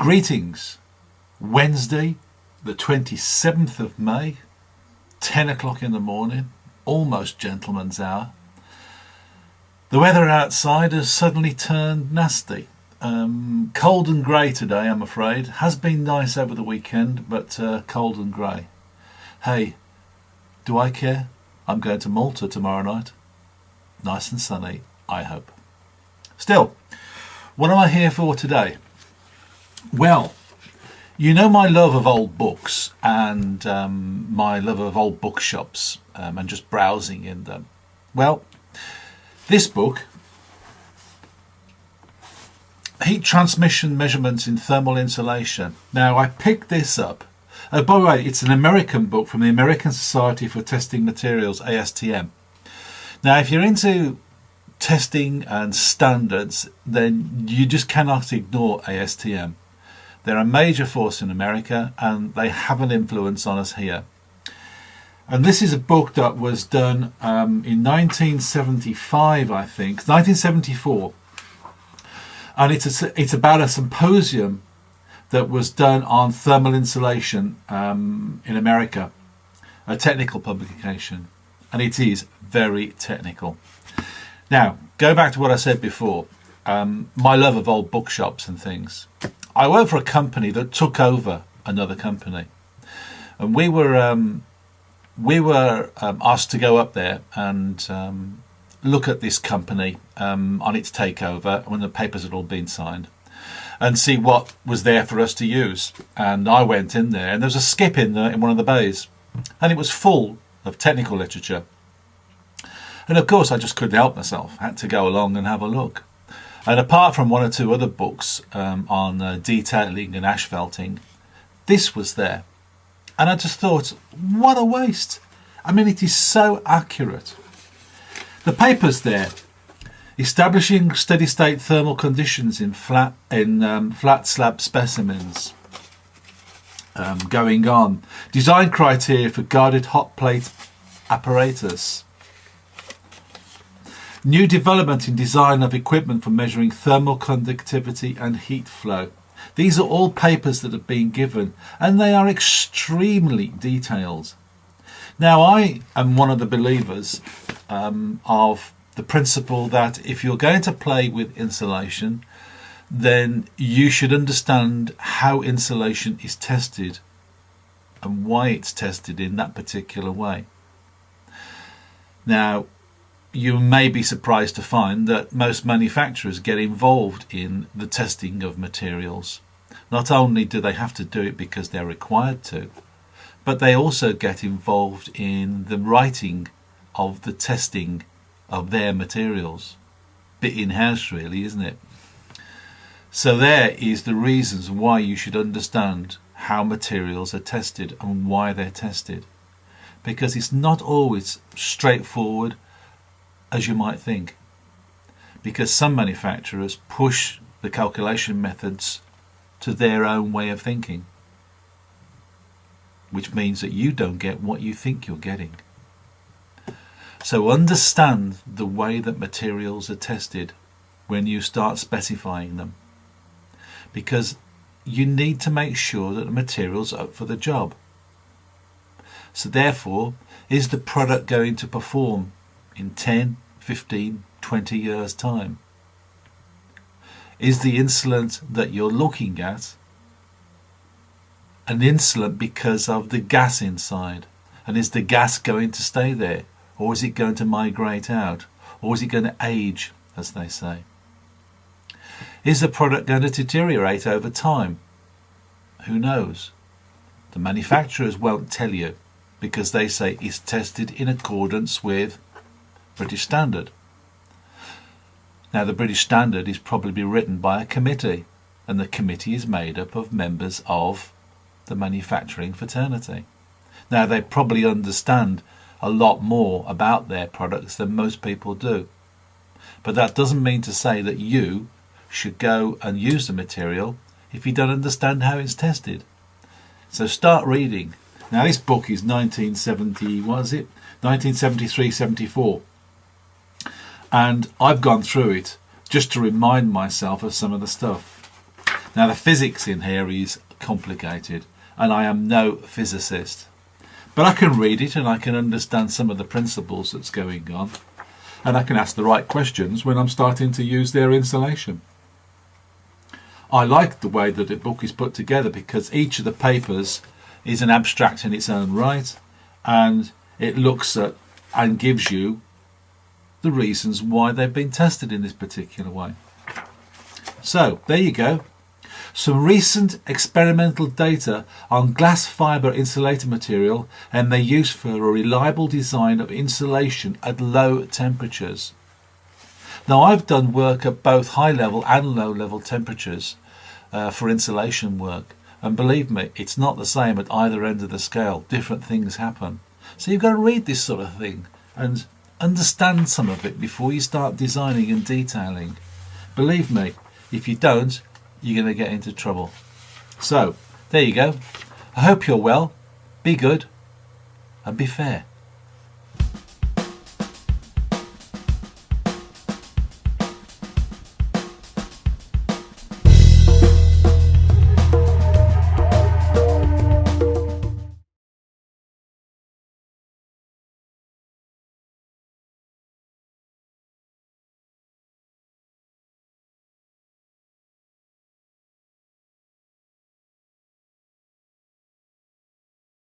Greetings. Wednesday, the 27th of May, 10 o'clock in the morning, almost gentleman's hour. The weather outside has suddenly turned nasty. Cold and grey today, I'm afraid. Has been nice over the weekend, but cold and grey. Hey, do I care? I'm going to Malta tomorrow night. Nice and sunny, I hope. Still, what am I here for today? Well, you know my love of old books and my love of old bookshops and just browsing in them. Well, this book, Heat Transmission Measurements in Thermal Insulation. Now, I picked this up. By the way, it's an American book from the American Society for Testing Materials, ASTM. Now, if you're into testing and standards, then you just cannot ignore ASTM. They're a major force in America and they have an influence on us here. And this is a book that was done in 1975, I think, 1974. And it's about a symposium that was done on thermal insulation in America, a technical publication. And it is very technical. Now, go back to what I said before, my love of old bookshops and things. I worked for a company that took over another company, and we were asked to go up there and look at this company on its takeover when the papers had all been signed, and see what was there for us to use. And I went in there, and there was a skip in there in one of the bays, and it was full of technical literature. And of course, I just couldn't help myself. I had to go along and have a look. And apart from one or two other books on detailing and asphalting, this was there. And I just thought, what a waste. I mean, it is so accurate. The paper's there. Establishing steady-state thermal conditions in flat slab specimens. Going on. Design criteria for guarded hot plate apparatus. New development in design of equipment for measuring thermal conductivity and heat flow. These are all papers that have been given, and they are extremely detailed. Now, I am one of the believers of the principle that if you're going to play with insulation, then you should understand how insulation is tested and why it's tested in that particular way. Now, you may be surprised to find that most manufacturers get involved in the testing of materials. Not only do they have to do it because they're required to, but they also get involved in the writing of the testing of their materials. Bit in-house really, isn't it? So there is the reasons why you should understand how materials are tested and why they're tested. Because it's not always straightforward as you might think, because some manufacturers push the calculation methods to their own way of thinking, which means that you don't get what you think you're getting. So understand the way that materials are tested when you start specifying them, because you need to make sure that the material's up for the job. So therefore, is the product going to perform in 10, 15, 20 years' time? Is the insulant that you're looking at an insulant because of the gas inside? And is the gas going to stay there? Or is it going to migrate out? Or is it going to age, as they say? Is the product going to deteriorate over time? Who knows? The manufacturers won't tell you because they say it's tested in accordance with British Standard. Now, the British Standard is probably written by a committee, and the committee is made up of members of the manufacturing fraternity. Now, they probably understand a lot more about their products than most people do, but that doesn't mean to say that you should go and use the material if you don't understand how it's tested. So start reading. Now, this book is 1973-74. And I've gone through it just to remind myself of some of the stuff. Now the physics in here is complicated, and I am no physicist, but I can read it and I can understand some of the principles that's going on, and I can ask the right questions when I'm starting to use their insulation. I like the way that the book is put together because each of the papers is an abstract in its own right, and it looks at and gives you the reasons why they've been tested in this particular way. So there you go. Some recent experimental data on glass fibre insulator material and their use for a reliable design of insulation at low temperatures. Now I've done work at both high level and low level temperatures for insulation work, and believe me, it's not the same at either end of the scale. Different things happen. So you've got to read this sort of thing and understand some of it before you start designing and detailing. Believe me, if you don't, you're going to get into trouble. So, there you go. I hope you're well, be good, and be fair.